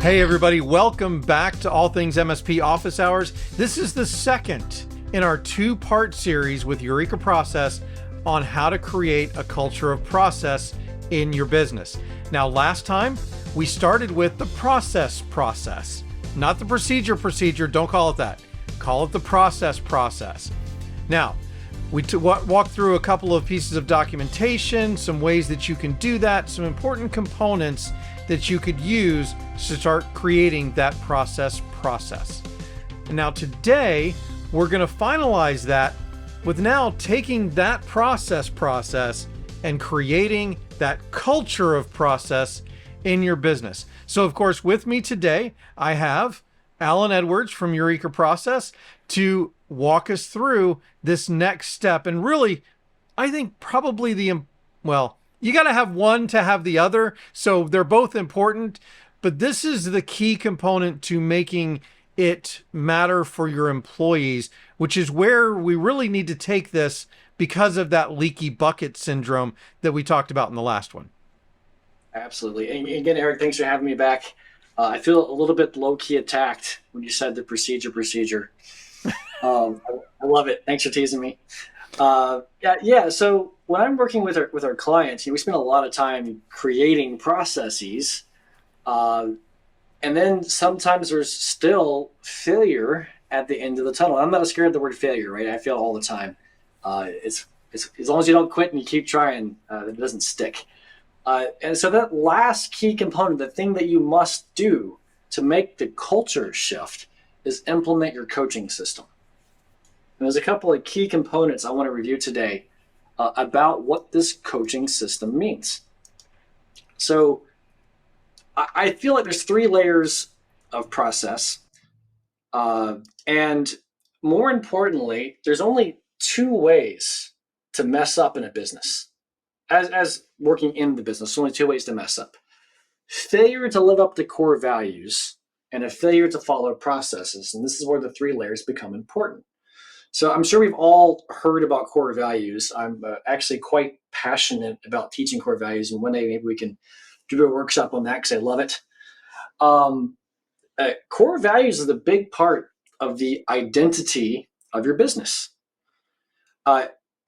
Hey everybody, welcome back to All Things MSP Office Hours. This is the second in our two-part series with Eureka Process on how to create a culture of process in your business. Now, last time we started with the process, not the procedure, don't call it that. Call it the process. Now, we walked through a couple of pieces of documentation, some ways that you can do that, some important components that you could use to start creating that process. And now today, we're going to finalize that with now taking that process and creating that culture of process in your business. So of course, with me today, I have Alan Edwards from Eureka Process to walk us through this next step. And really, I think probably you got to have one to have the other. So they're both important, but this is the key component to making it matter for your employees, which is where we really need to take this because of that leaky bucket syndrome that we talked about in the last one. Absolutely. And again, Eric, thanks for having me back. I feel a little bit low-key attacked when you said the procedure. I love it. Thanks for teasing me. So when I'm working with our clients, we spend a lot of time creating processes, and then sometimes there's still failure at the end of the tunnel. I'm not scared of the word failure, right? I fail all the time. It's as long as you don't quit and you keep trying, it doesn't stick. And so that last key component, the thing that you must do to make the culture shift, is implement your coaching system. And there's a couple of key components I want to review today about what this coaching system means. So I feel like there's 3 layers of process. And more importantly, there's only 2 ways to mess up in a business. As working in the business, only 2 ways to mess up. Failure to live up to core values and a failure to follow processes. And this is where the 3 layers become important. So I'm sure we've all heard about core values. I'm actually quite passionate about teaching core values, and one day maybe we can do a workshop on that because I love it. Core values is a big part of the identity of your business.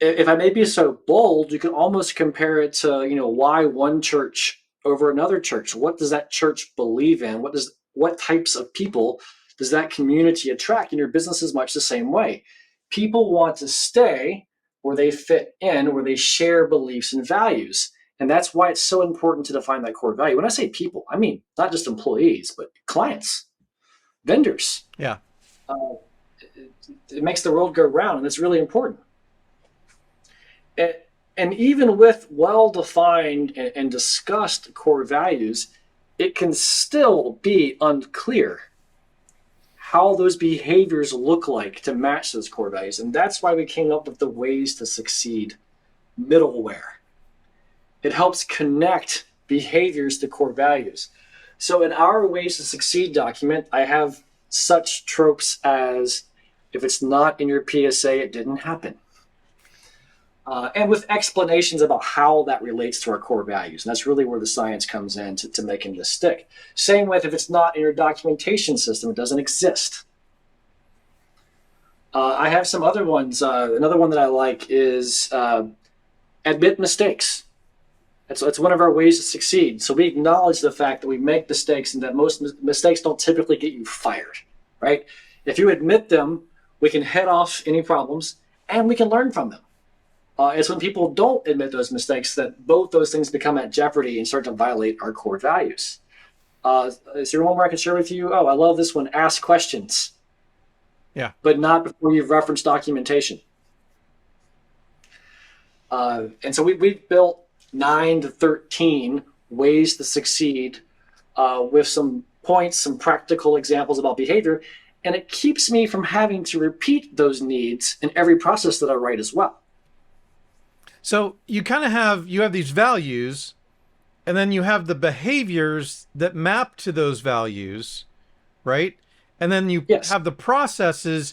If I may be so bold, you can almost compare it to, why one church over another church. What does that church believe in? What types of people does that community attract? And your business is much the same way. People want to stay where they fit in, where they share beliefs and values. And that's why it's so important to define that core value. When I say people, I mean not just employees, but clients, vendors. Yeah. It makes the world go round, and it's really important. And even with well-defined and discussed core values, it can still be unclear how those behaviors look like to match those core values. And that's why we came up with the Ways to Succeed middleware. It helps connect behaviors to core values. So in our Ways to Succeed document, I have such tropes as, if it's not in your PSA, it didn't happen. And with explanations about how that relates to our core values. And that's really where the science comes in to making this stick. Same with, if it's not in your documentation system, it doesn't exist. I have some other ones. Another one that I like is admit mistakes. It's one of our Ways to Succeed. So we acknowledge the fact that we make mistakes and that most mistakes don't typically get you fired, right? If you admit them, we can head off any problems and we can learn from them. It's when people don't admit those mistakes that both those things become at jeopardy and start to violate our core values. Is there one more I can share with you? Oh, I love this one. Ask questions. Yeah. But not before you've referenced documentation. And so we've built 9 to 13 Ways to Succeed with some points, some practical examples about behavior. And it keeps me from having to repeat those needs in every process that I write as well. So you kind of have these values, and then you have the behaviors that map to those values, right? And then you have the processes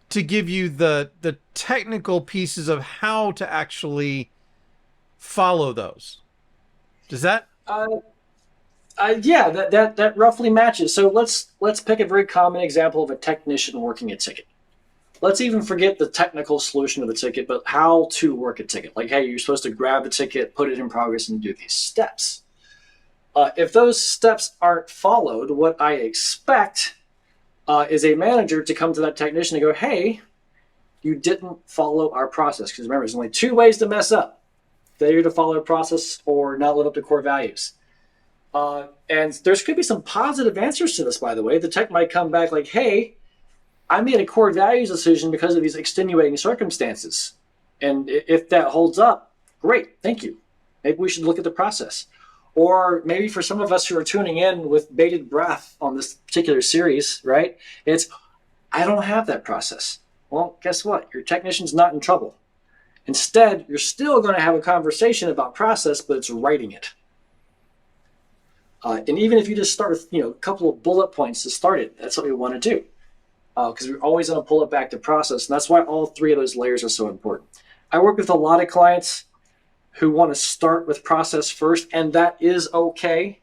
to give you the technical pieces of how to actually follow those. Does that? Yeah, that roughly matches. So let's pick a very common example of a technician working a ticket. Let's even forget the technical solution of the ticket, but how to work a ticket. Like, hey, you're supposed to grab the ticket, put it in progress, and do these steps. If those steps aren't followed, what I expect is a manager to come to that technician and go, hey, you didn't follow our process. Because remember, there's only two ways to mess up: failure to follow a process or not live up to core values. And there's could be some positive answers to this, by the way. The tech might come back like, hey, I made a core values decision because of these extenuating circumstances. And if that holds up, great, thank you. Maybe we should look at the process. Or maybe for some of us who are tuning in with bated breath on this particular series, right? It's, I don't have that process. Well, guess what? Your technician's not in trouble. Instead, you're still going to have a conversation about process, but it's writing it. And even if you just start with a couple of bullet points to start it, that's what we want to do. Because we're always going to pull it back to process. And that's why all three of those layers are so important. I work with a lot of clients who want to start with process first, and that is okay.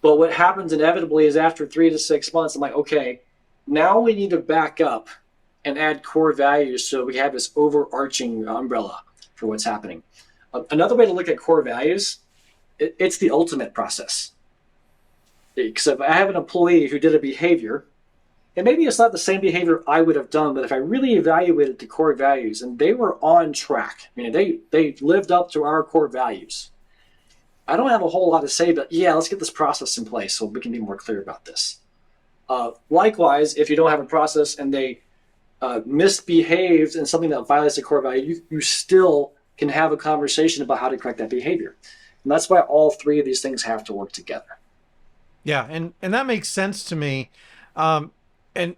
But what happens inevitably is after 3 to 6 months, I'm like, okay, now we need to back up and add core values so we have this overarching umbrella for what's happening. Another way to look at core values, it's the ultimate process. Because if I have an employee who did a behavior, and maybe it's not the same behavior I would have done, but if I really evaluated the core values and they were on track, they lived up to our core values, I don't have a whole lot to say, but yeah, let's get this process in place so we can be more clear about this. Likewise, if you don't have a process and they misbehaved in something that violates the core value, you still can have a conversation about how to correct that behavior. And that's why all three of these things have to work together. Yeah, and that makes sense to me. And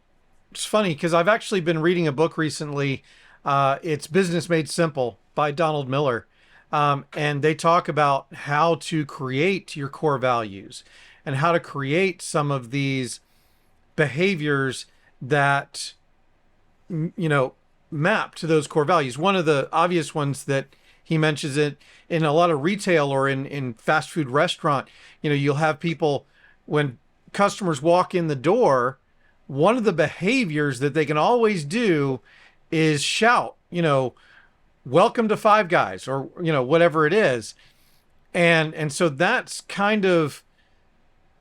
it's funny because I've actually been reading a book recently. It's Business Made Simple by Donald Miller. And they talk about how to create your core values and how to create some of these behaviors that, map to those core values. One of the obvious ones that he mentions it in a lot of retail or in fast food restaurant, you'll have people when customers walk in the door, one of the behaviors that they can always do is shout, welcome to Five Guys or, whatever it is. And so that's kind of,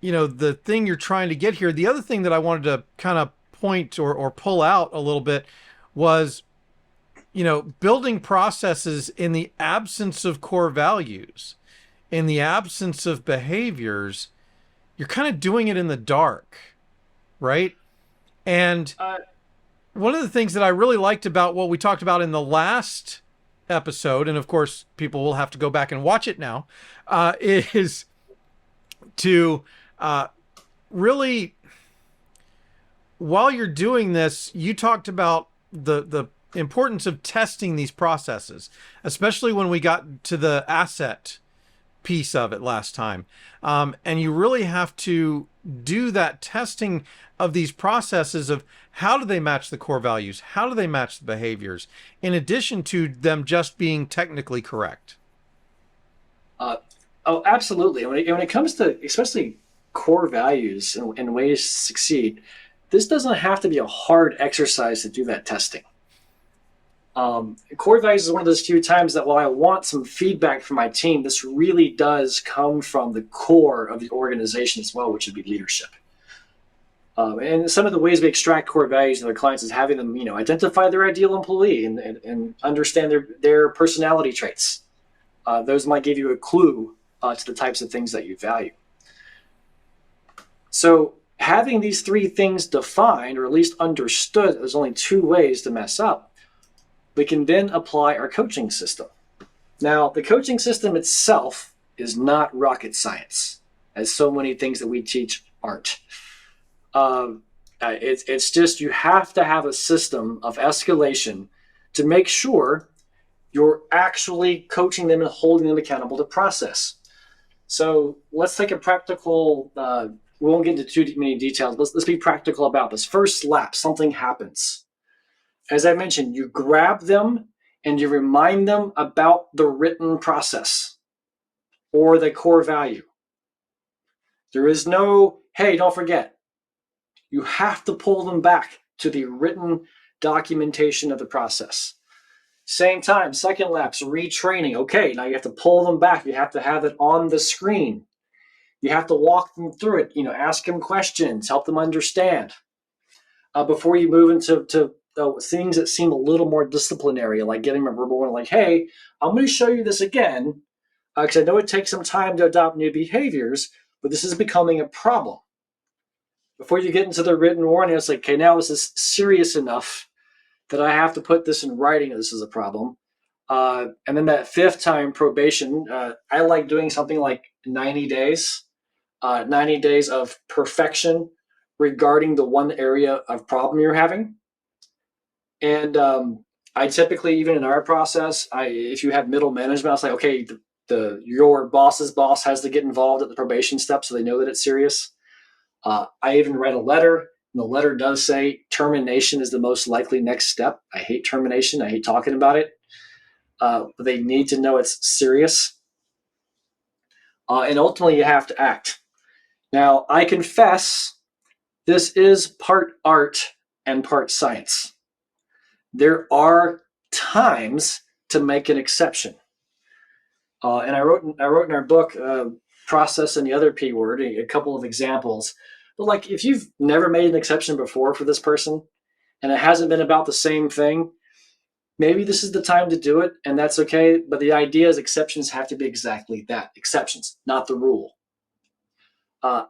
the thing you're trying to get here. The other thing that I wanted to kind of point or pull out a little bit was, building processes in the absence of core values, in the absence of behaviors, you're kind of doing it in the dark, right? And one of the things that I really liked about what we talked about in the last episode, and of course people will have to go back and watch it now, is to really, while you're doing this, you talked about the importance of testing these processes, especially when we got to the asset piece of it last time. And you really have to do that testing of these processes of how do they match the core values? How do they match the behaviors? In addition to them just being technically correct. Oh, absolutely. When it comes to especially core values and ways to succeed, this doesn't have to be a hard exercise to do that testing. Core values is one of those few times that while I want some feedback from my team, this really does come from the core of the organization as well, which would be leadership. And some of the ways we extract core values in our clients is having them, identify their ideal employee and understand their personality traits. Those might give you a clue to the types of things that you value. So having these three things defined, or at least understood, there's only two ways to mess up. We can then apply our coaching system. Now, the coaching system itself is not rocket science, as so many things that we teach aren't. It's just you have to have a system of escalation to make sure you're actually coaching them and holding them accountable to process. So let's take a practical, we won't get into too many details. Let's be practical about this. First lap, something happens. As I mentioned, you grab them and you remind them about the written process or the core value. There is no, hey, don't forget. You have to pull them back to the written documentation of the process. Same time, second lapse, retraining. Okay, now you have to pull them back. You have to have it on the screen. You have to walk them through it, ask them questions, help them understand. Before you move into things that seem a little more disciplinary, like getting them a verbal one, like, hey, I'm going to show you this again, because I know it takes some time to adopt new behaviors, but this is becoming a problem. Before you get into the written warning, it's like, okay, now this is serious enough that I have to put this in writing that this is a problem. And then that fifth time, probation, I like doing something like 90 days. 90 days of perfection regarding the one area of problem you're having. And I typically, even in our process, if you have middle management, I was like, okay, your boss's boss has to get involved at the probation step so they know that it's serious. I even read a letter, and the letter does say termination is the most likely next step. I hate termination. I hate talking about it. But they need to know it's serious. And ultimately, you have to act. Now, I confess this is part art and part science. There are times to make an exception. And I wrote in our book, Process and the Other P Word, a couple of examples. But like, if you've never made an exception before for this person, and it hasn't been about the same thing, maybe this is the time to do it, and that's okay. But the idea is exceptions have to be exactly that, exceptions, not the rule.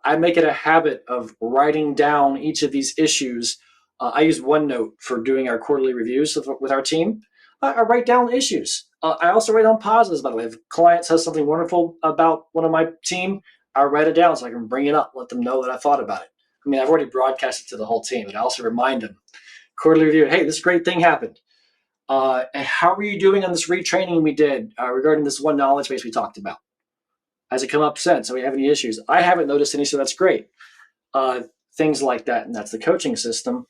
I make it a habit of writing down each of these issues. I use OneNote for doing our quarterly reviews with our team. I write down issues. I also write down positives, by the way. If a client says something wonderful about one of my team, I write it down so I can bring it up, let them know that I thought about it. I mean, I've already broadcasted to the whole team, but I also remind them, quarterly review, hey, this great thing happened. And how are you doing on this retraining we did regarding this one knowledge base we talked about? Has it come up since? Do we have any issues? I haven't noticed any, so that's great. Things like that, and that's the coaching system.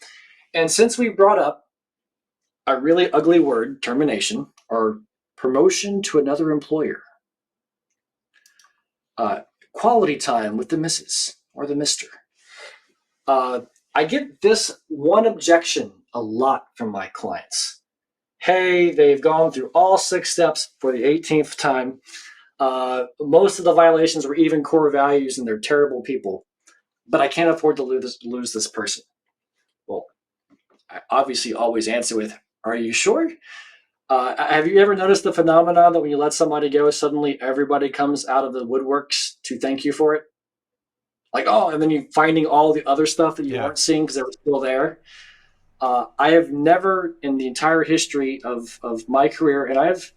And since we brought up a really ugly word, termination, or promotion to another employer, quality time with the missus or the mister, I get this one objection a lot from my clients. Hey, they've gone through all 6 steps for the 18th time. Most of the violations were even core values, and they're terrible people. But I can't afford to lose this person. Well, I obviously always answer with, are you sure? Have you ever noticed the phenomenon that when you let somebody go, suddenly everybody comes out of the woodworks to thank you for it? Like, oh, and then you're finding all the other stuff that you weren't seeing because they were still there. I have never, in the entire history of my career, and I've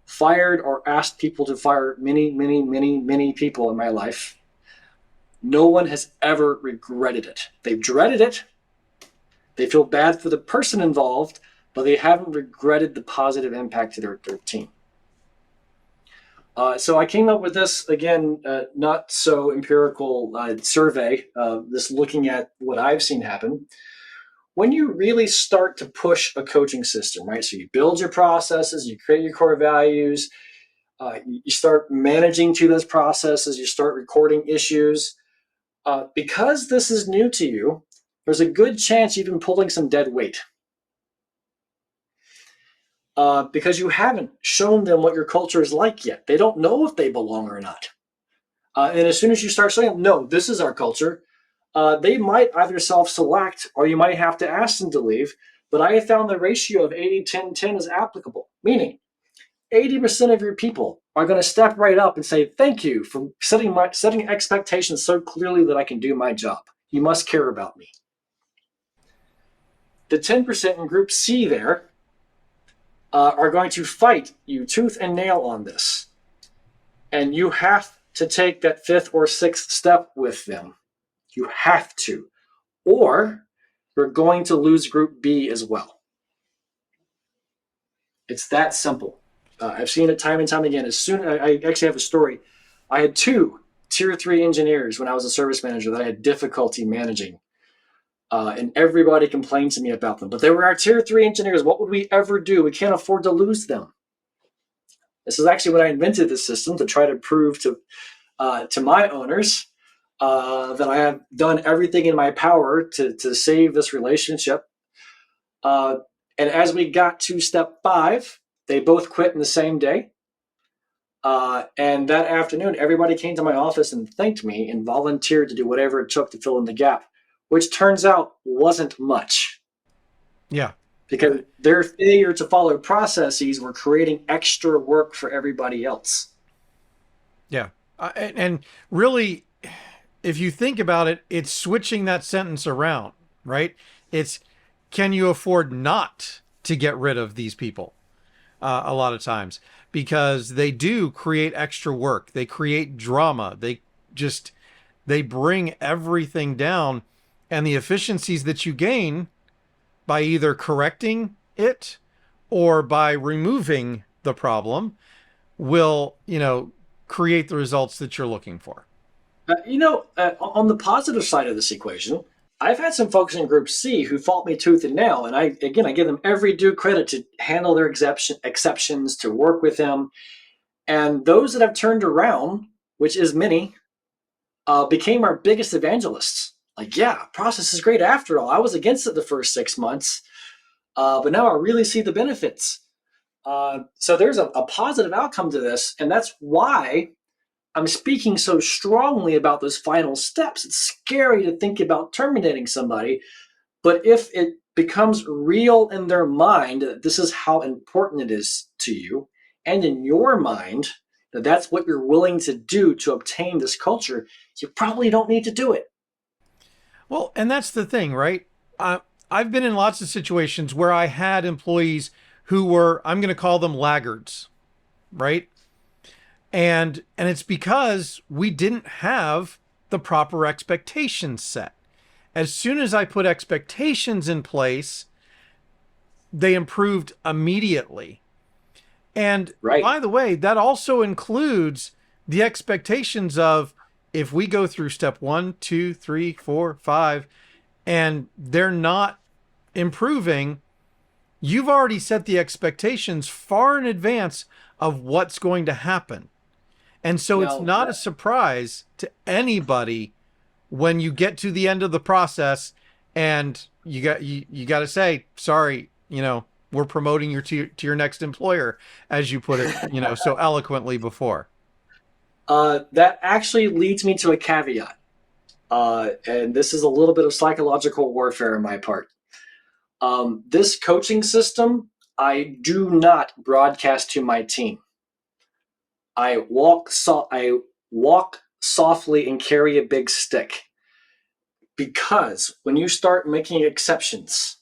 fired or asked people to fire many people in my life, no one has ever regretted it. They've dreaded it. They feel bad for the person involved, but they haven't regretted the positive impact to their team. So I came up with this, again, not so empirical survey, this looking at what I've seen happen. When you really start to push a coaching system, right? So you build your processes, you create your core values, you start managing to those processes, you start recording issues. Because this is new to you, there's a good chance you've been pulling some dead weight. Because you haven't shown them what your culture is like yet. They don't know if they belong or not. And as soon as you start saying, no, this is our culture, they might either self-select or you might have to ask them to leave. But I have found the ratio of 80-10-10 is applicable, meaning 80% of your people are going to step right up and say, thank you for setting expectations so clearly that I can do my job. You must care about me. The 10% in group C there are going to fight you tooth and nail on this. And you have to take that 5th or 6th step with them. You have to. Or you're going to lose group B as well. It's that simple. I've seen it time and time again. I actually have a story. I had 2 tier 3 engineers when I was a service manager that I had difficulty managing. And everybody complained to me about them. But they were our tier 3 engineers. What would we ever do? We can't afford to lose them. This is actually when I invented this system to try to prove to my owners that I have done everything in my power to save this relationship. And as we got to step 5, they both quit in the same day. And that afternoon, everybody came to my office and thanked me and volunteered to do whatever it took to fill in the gap, which turns out wasn't much. Yeah. Because their failure to follow processes were creating extra work for everybody else. Yeah. And really, if you think about it, it's switching that sentence around, right? It's, can you afford not to get rid of these people? A lot of times, because they do create extra work. They create drama. They bring everything down, and the efficiencies that you gain by either correcting it or by removing the problem will, create the results that you're looking for. On the positive side of this equation, I've had some folks in Group C who fought me tooth and nail, and I give them every due credit to handle their exceptions, to work with them, and those that have turned around, which is many, became our biggest evangelists. Like, yeah, process is great after all. I was against it the first 6 months, but now I really see the benefits. So there's a positive outcome to this, and that's why I'm speaking so strongly about those final steps. It's scary to think about terminating somebody, but if it becomes real in their mind that this is how important it is to you, and in your mind that that's what you're willing to do to obtain this culture, you probably don't need to do it. Well, and that's the thing, right? I've been in lots of situations where I had employees who were, I'm going to call them laggards, right? And it's because we didn't have the proper expectations set. As soon as I put expectations in place, they improved immediately. And Right. by the way, that also includes the expectations of, if we go through step 1, 2, 3, 4, 5, and they're not improving, you've already set the expectations far in advance of what's going to happen. And so it's not a surprise to anybody when you get to the end of the process and you got to say, sorry, we're promoting you to your next employer, as you put it, so eloquently before. That actually leads me to a caveat. And this is a little bit of psychological warfare on my part. This coaching system, I do not broadcast to my team. I walk softly and carry a big stick. Because when you start making exceptions,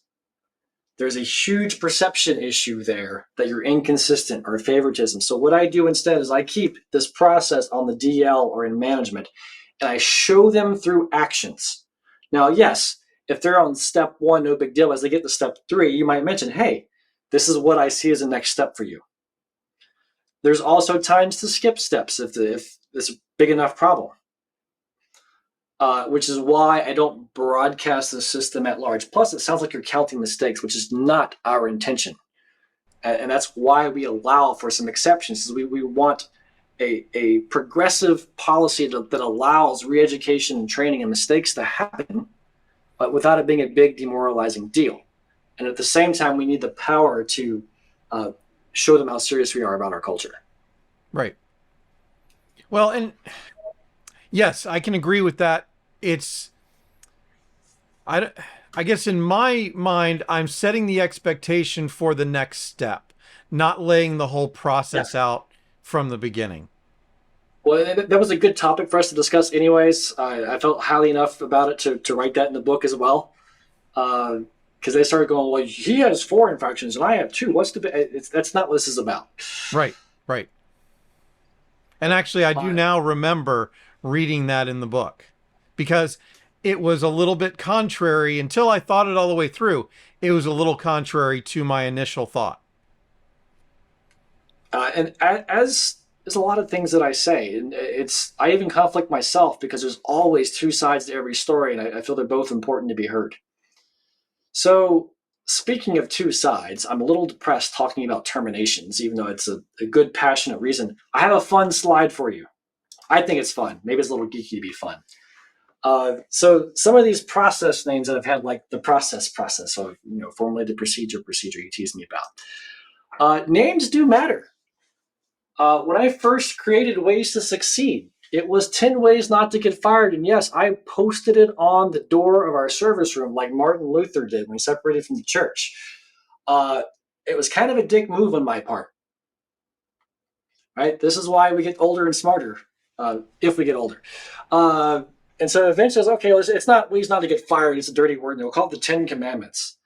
there's a huge perception issue there that you're inconsistent or favoritism. So what I do instead is I keep this process on the DL or in management, and I show them through actions. Now, yes, if they're on step 1, no big deal. As they get to step 3, you might mention, hey, this is what I see as the next step for you. There's also times to skip steps if it's a big enough problem. Which is why I don't broadcast the system at large. Plus, it sounds like you're counting mistakes, which is not our intention. And that's why we allow for some exceptions. We want a progressive policy that allows re-education and training and mistakes to happen, but without it being a big demoralizing deal. And at the same time, we need the power to show them how serious we are about our culture. Right. Well, and yes, I can agree with that. I guess in my mind, I'm setting the expectation for the next step, not laying the whole process out from the beginning. Well, that was a good topic for us to discuss anyways. I felt highly enough about it to write that in the book as well. Because they started going, well, he has 4 infractions and I have 2. That's not what this is about. Right. And actually, I do now remember reading that in the book, because it was a little bit contrary until I thought it all the way through. It was a little contrary to my initial thought. And as there's a lot of things that I say, and I even conflict myself because there's always 2 sides to every story, and I feel they're both important to be heard. So speaking of 2 sides, I'm a little depressed talking about terminations, even though it's a good, passionate reason. I have a fun slide for you. I think it's fun. Maybe it's a little geeky to be fun. So some of these process names that I've had, like the process, or formulated procedure you teased me about. Names do matter. When I first created Ways to Succeed, it was 10 ways not to get fired. And yes, I posted it on the door of our service room like Martin Luther did when he separated from the church. It was kind of a dick move on my part. Right? This is why we get older and smarter, if we get older. And so eventually I was, okay, it's not ways not to get fired. It's a dirty word. We'll call it the 10 Commandments.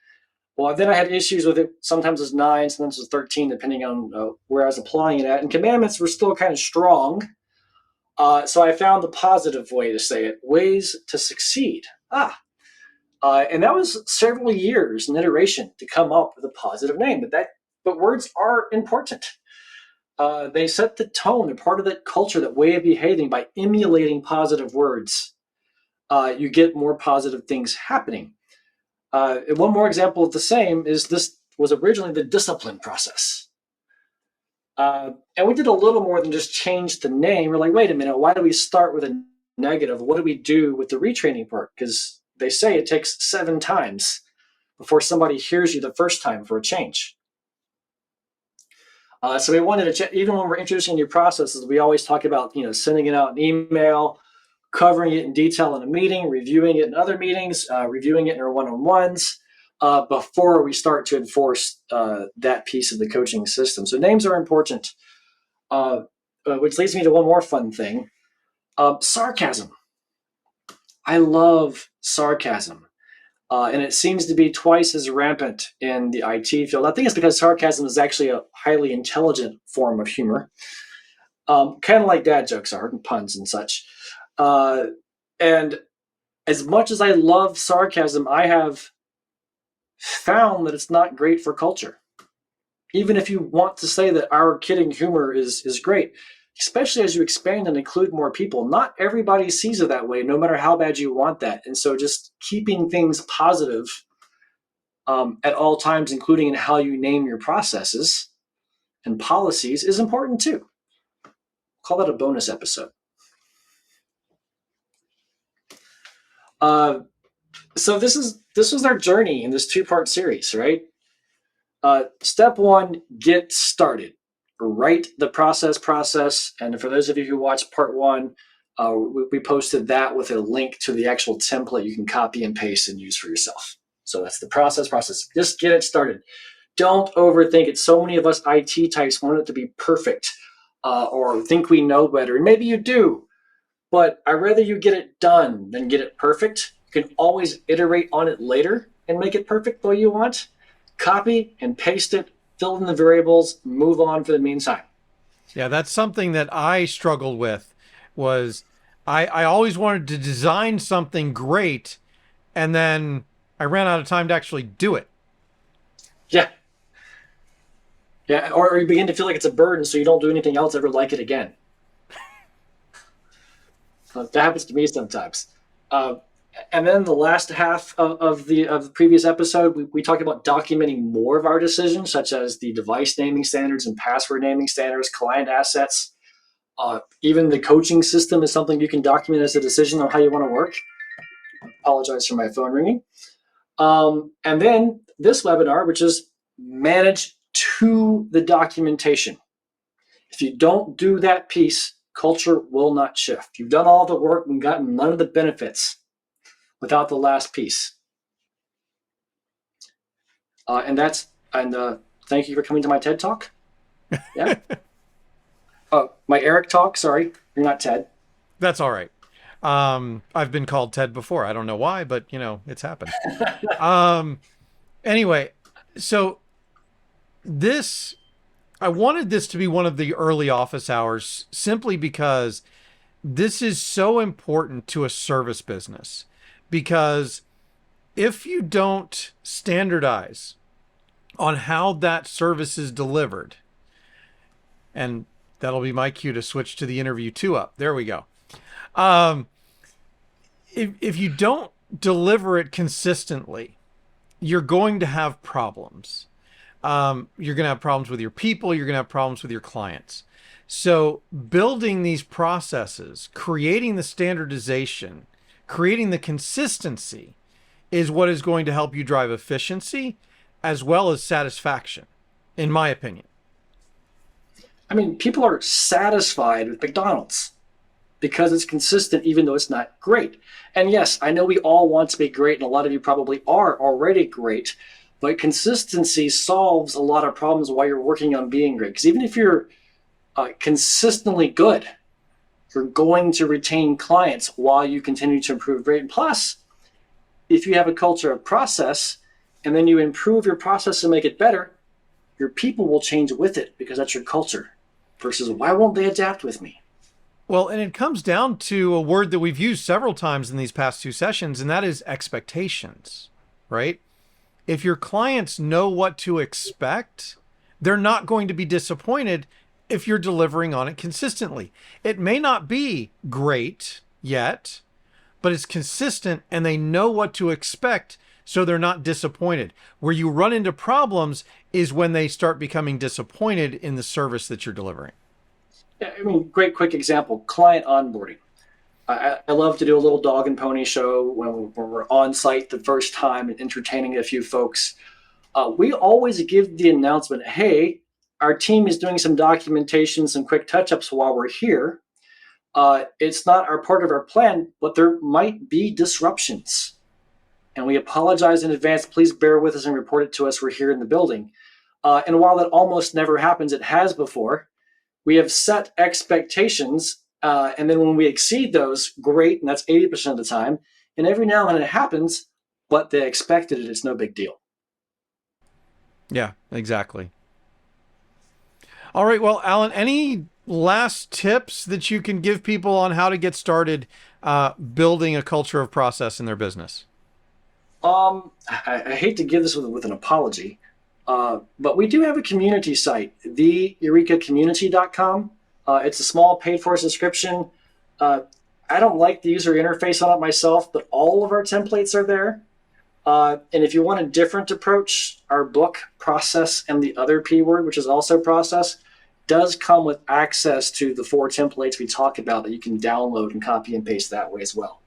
Well, then I had issues with it. Sometimes it's 9, sometimes it's 13, depending on where I was applying it at. And commandments were still kind of strong. So I found the positive way to say it, Ways to Succeed. And that was several years in iteration to come up with a positive name. But words are important. They set the tone. They're part of that culture, that way of behaving. By emulating positive words, you get more positive things happening. One more example of the same is this was originally the discipline process. And we did a little more than just change the name. We're like, wait a minute, why do we start with a negative? What do we do with the retraining part? Because they say it takes 7 times before somebody hears you the first time for a change. So we wanted to, even when we're introducing new processes, we always talk about, sending it out in email, covering it in detail in a meeting, reviewing it in other meetings, reviewing it in our one-on-ones, before we start to enforce that piece of the coaching system. So names are important, which leads me to one more fun thing. Sarcasm. I love sarcasm. And it seems to be twice as rampant in the IT field. I think it's because sarcasm is actually a highly intelligent form of humor, kind of like dad jokes are, and puns and such. And as much as I love sarcasm, I have found that it's not great for culture. Even if you want to say that our kidding humor is great, especially as you expand and include more people, not everybody sees it that way, no matter how bad you want that. And so just keeping things positive at all times, including in how you name your processes and policies, is important too. Call that a bonus episode. So this was our journey in this 2-part series, right? Step 1, get started. Write the process. And for those of you who watched part 1, we posted that with a link to the actual template you can copy and paste and use for yourself. So that's the process. Just get it started. Don't overthink it. So many of us IT types want it to be perfect, or think we know better. And maybe you do, but I'd rather you get it done than get it perfect. You can always iterate on it later and make it perfect the way you want. Copy and paste it, fill in the variables, move on for the meantime. Yeah, that's something that I struggled with. Was I always wanted to design something great, and then I ran out of time to actually do it. Yeah. Yeah, or you begin to feel like it's a burden, so you don't do anything else ever like it again. That happens to me sometimes. And then the last half of the previous episode, we talked about documenting more of our decisions, such as the device naming standards and password naming standards, client assets. Even the coaching system is something you can document as a decision on how you want to work. Apologize for my phone ringing. And then this webinar, which is manage to the documentation. If you don't do that piece, culture will not shift. You've done all the work and gotten none of the benefits without the last piece. And thank you for coming to my TED Talk. Yeah. My Eric Talk, sorry. You're not Ted. That's all right. I've been called Ted before. I don't know why, but it's happened. Anyway, so I wanted this to be one of the early office hours simply because this is so important to a service business. Because if you don't standardize on how that service is delivered, and that'll be my cue to switch to the interview 2 up. There we go. If you don't deliver it consistently, you're going to have problems. You're going to have problems with your people. You're going to have problems with your clients. So building these processes, creating the standardization, creating the consistency is what is going to help you drive efficiency as well as satisfaction, in my opinion. I mean, people are satisfied with McDonald's because it's consistent, even though it's not great. And yes, I know we all want to be great, and a lot of you probably are already great, but consistency solves a lot of problems while you're working on being great. Because even if you're consistently good, you're going to retain clients while you continue to improve great. And plus, if you have a culture of process and then you improve your process and make it better, your people will change with it because that's your culture versus why won't they adapt with me? Well, and it comes down to a word that we've used several times in these past 2 sessions, and that is expectations, right? If your clients know what to expect, they're not going to be disappointed if you're delivering on it consistently. It may not be great yet, but it's consistent and they know what to expect, so they're not disappointed. Where you run into problems is when they start becoming disappointed in the service that you're delivering. Yeah, I mean, great quick example, client onboarding. I love to do a little dog and pony show when we're on site the first time and entertaining a few folks. We always give the announcement, hey, our team is doing some documentation, some quick touch-ups while we're here. It's not our part of our plan, but there might be disruptions. And we apologize in advance. Please bear with us and report it to us. We're here in the building. And while that almost never happens, it has before. We have set expectations, and then when we exceed those, great, and that's 80% of the time. And every now and then it happens, but they expected it. It's no big deal. Yeah, exactly. All right, well, Alan, any last tips that you can give people on how to get started building a culture of process in their business? I hate to give this with an apology, but we do have a community site, theeurekacommunity.com. It's a small paid-for subscription. I don't like the user interface on it myself, but all of our templates are there. And if you want a different approach, our book, Process and the Other P Word, which is also process, does come with access to the 4 templates we talk about that you can download and copy and paste that way as well.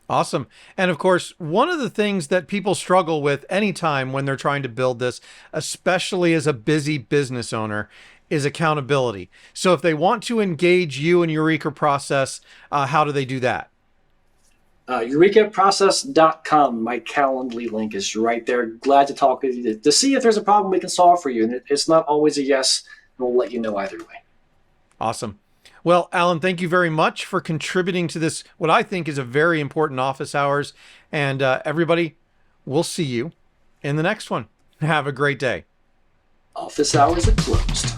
Awesome. And of course, one of the things that people struggle with anytime when they're trying to build this, especially as a busy business owner, is accountability. So if they want to engage you in Eureka Process, how do they do that? EurekaProcess.com. My Calendly link is right there. Glad to talk with you to see if there's a problem we can solve for you. And it's not always a yes, and we'll let you know either way. Awesome. Well, Alan, thank you very much for contributing to this, what I think is a very important office hours. And everybody, we'll see you in the next one. Have a great day. Office hours are closed.